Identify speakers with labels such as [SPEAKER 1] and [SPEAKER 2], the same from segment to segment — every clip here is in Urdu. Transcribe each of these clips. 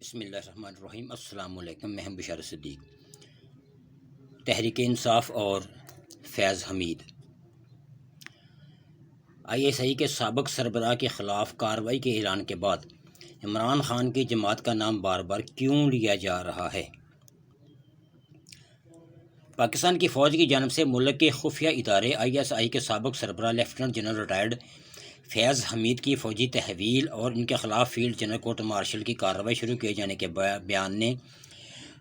[SPEAKER 1] بسم اللہ الرحمن الرحیم۔ السلام علیکم۔ میں ہوں بشار صدیق۔ تحریک انصاف اور فیض حمید۔ ISI کے سابق سربراہ کے خلاف کارروائی کے اعلان کے بعد عمران خان کی جماعت کا نام بار بار کیوں لیا جا رہا ہے؟ پاکستان کی فوج کی جانب سے ملک کے خفیہ ادارے ISI کے سابق سربراہ لیفٹیننٹ جنرل ریٹائرڈ فیض حمید کی فوجی تحویل اور ان کے خلاف فیلڈ جنرل کورٹ مارشل کی کارروائی شروع کیے جانے کے بیان نے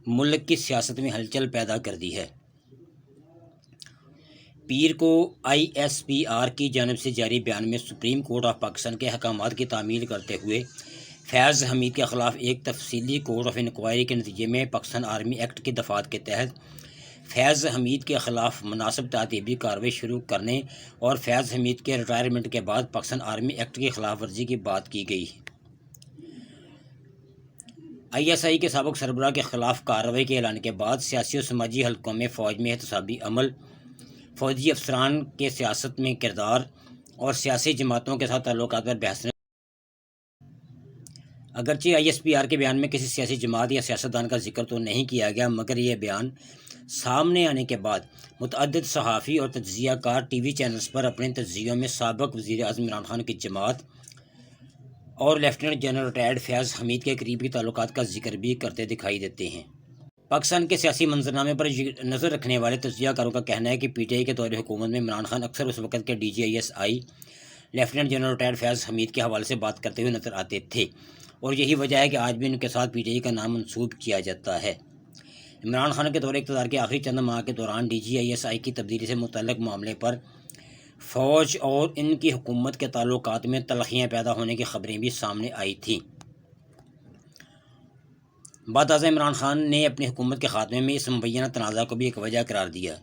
[SPEAKER 1] ملک کی سیاست میں ہلچل پیدا کر دی ہے۔ پیر کو ISPR کی جانب سے جاری بیان میں سپریم کورٹ آف پاکستان کے احکامات کی تعمیل کرتے ہوئے فیض حمید کے خلاف ایک تفصیلی کورٹ آف انکوائری کے نتیجے میں پاکستان آرمی ایکٹ کی دفعات کے تحت فیض حمید کے خلاف مناسب تعدیبی کارروائی شروع کرنے اور فیض حمید کے ریٹائرمنٹ کے بعد پاکستان آرمی ایکٹ کی خلاف ورزی کی بات کی گئی۔ ISI کے سابق سربراہ کے خلاف کارروائی کے اعلان کے بعد سیاسی و سماجی حلقوں میں فوج میں احتسابی عمل، فوجی افسران کے سیاست میں کردار اور سیاسی جماعتوں کے ساتھ تعلقات پر بحث۔ اگرچہ ISPR کے بیان میں کسی سیاسی جماعت یا سیاستدان کا ذکر تو نہیں کیا گیا، مگر یہ بیان سامنے آنے کے بعد متعدد صحافی اور تجزیہ کار ٹی وی چینلز پر اپنے تجزیوں میں سابق وزیر اعظم عمران خان کی جماعت اور lieutenant general retired Faiz Hameed کے قریبی تعلقات کا ذکر بھی کرتے دکھائی دیتے ہیں۔ پاکستان کے سیاسی منظرنامے پر نظر رکھنے والے تجزیہ کاروں کا کہنا ہے کہ PTI کے دور حکومت میں عمران خان اکثر اس وقت کے DG ISI lieutenant general retired Faiz Hameed کے حوالے سے بات کرتے ہوئے نظر آتے تھے، اور یہی وجہ ہے کہ آج بھی ان کے ساتھ PTI کا نام منسوب کیا جاتا ہے۔ عمران خان کے دور اقتدار کے آخری چند ماہ کے دوران DG ISI کی تبدیلی سے متعلق معاملے پر فوج اور ان کی حکومت کے تعلقات میں تلخیاں پیدا ہونے کی خبریں بھی سامنے آئی تھیں۔ بعد ازاں عمران خان نے اپنی حکومت کے خاتمے میں اس مبینہ تنازع کو بھی ایک وجہ قرار دیا۔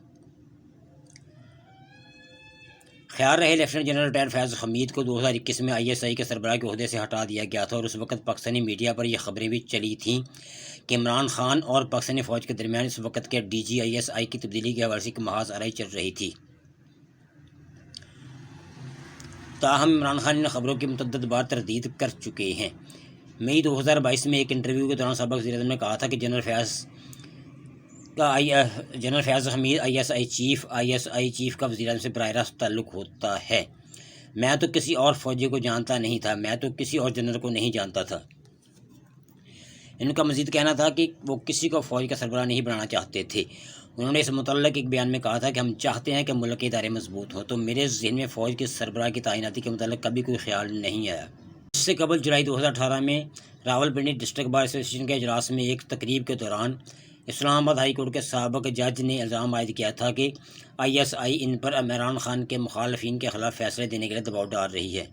[SPEAKER 1] خیال رہے لیفٹیننٹ جنرل ریٹائرڈ فیض حمید کو 2021 میں ISI کے سربراہ کے عہدے سے ہٹا دیا گیا تھا، اور اس وقت پاکستانی میڈیا پر یہ خبریں بھی چلی تھیں کہ عمران خان اور پاکستانی فوج کے درمیان اس وقت کے DG ISI کی تبدیلی کے حوالے سے ایک محاذ آرائی چل رہی تھی۔ تاہم عمران خان ان خبروں کی متعدد بار تردید کر چکے ہیں۔ مئی 2022 میں ایک انٹرویو کے دوران سابق وزیر اعظم نے کہا تھا کہ جنرل فیض حمید ISI چیف کا وزیر اعظم سے براہ راست تعلق ہوتا ہے۔ میں تو کسی اور فوجی کو جانتا نہیں تھا، میں تو کسی اور جنرل کو نہیں جانتا تھا۔ ان کا مزید کہنا تھا کہ وہ کسی کو فوج کا سربراہ نہیں بنانا چاہتے تھے۔ انہوں نے اس متعلق ایک بیان میں کہا تھا کہ ہم چاہتے ہیں کہ ملک کے ادارے مضبوط ہوں، تو میرے ذہن میں فوج کے سربراہ کی تعیناتی کے متعلق کبھی کوئی خیال نہیں آیا۔ اس سے قبل جولائی 2018 میں راولپنڈی ڈسٹرکٹ بار ایسوسی ایشن کے اجلاس میں ایک تقریب کے دوران اسلام آباد ہائی کورٹ کے سابق جج نے الزام عائد کیا تھا کہ ISI ان پر عمران خان کے مخالفین کے خلاف فیصلے دینے کے لیے دباؤ ڈال رہی ہے۔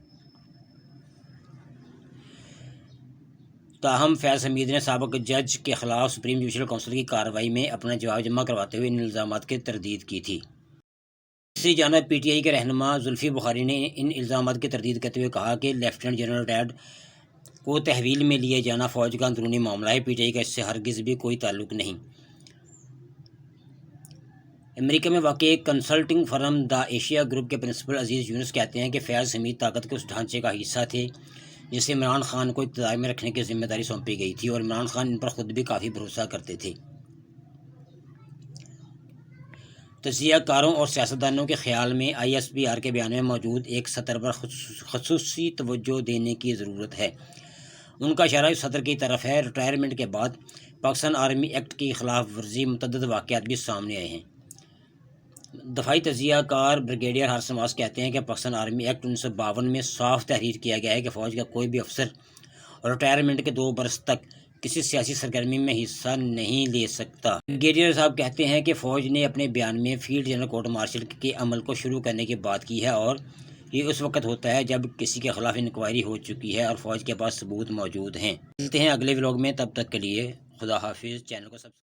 [SPEAKER 1] تاہم فیض حمید نے سابق جج کے خلاف سپریم جوڈیشل کونسل کی کارروائی میں اپنا جواب جمع کرواتے ہوئے ان الزامات کی تردید کی تھی۔ دوسری جانب PTI کے رہنما زلفی بخاری نے ان الزامات کی تردید کرتے ہوئے کہا کہ لیفٹیننٹ جنرل ریٹائرڈ کو تحویل میں لیے جانا فوج کا اندرونی معاملہ ہے، PTI کا اس سے ہرگز بھی کوئی تعلق نہیں۔ امریکہ میں واقع کنسلٹنگ فرم دا ایشیا گروپ کے پرنسپل عزیز یونس کہتے ہیں کہ فیض حمید طاقت کے اس ڈھانچے کا حصہ تھے جسے عمران خان کو اقتدار میں رکھنے کی ذمہ داری سونپی گئی تھی، اور عمران خان ان پر خود بھی کافی بھروسہ کرتے تھے۔ تجزیہ کاروں اور سیاستدانوں کے خیال میں ISPR کے بیان میں موجود ایک سطر پر خصوصی توجہ دینے کی ضرورت ہے۔ ان کا اشارہ اس سطر کی طرف ہے۔ ریٹائرمنٹ کے بعد پاکستان آرمی ایکٹ کی خلاف ورزی متعدد واقعات بھی سامنے آئے ہیں۔ دفاعی تجزیہ کار بریگیڈیئر حارث نواز کہتے ہیں کہ پاکستان آرمی ایکٹ 1952 میں صاف تحریر کیا گیا ہے کہ فوج کا کوئی بھی افسر ریٹائرمنٹ کے 2 برس تک کسی سیاسی سرگرمی میں حصہ نہیں لے سکتا۔ بریگیڈیئر صاحب کہتے ہیں کہ فوج نے اپنے بیان میں field general court marshal K عمل کو شروع کرنے کی بات کی ہے، اور یہ اس وقت ہوتا ہے جب کسی کے خلاف انکوائری ہو چکی ہے اور فوج کے پاس ثبوت موجود ہیں۔ ملتے ہیں اگلے ولاگ میں، تب تک کے لیے خدا حافظ۔ چینل کو سبسکرائب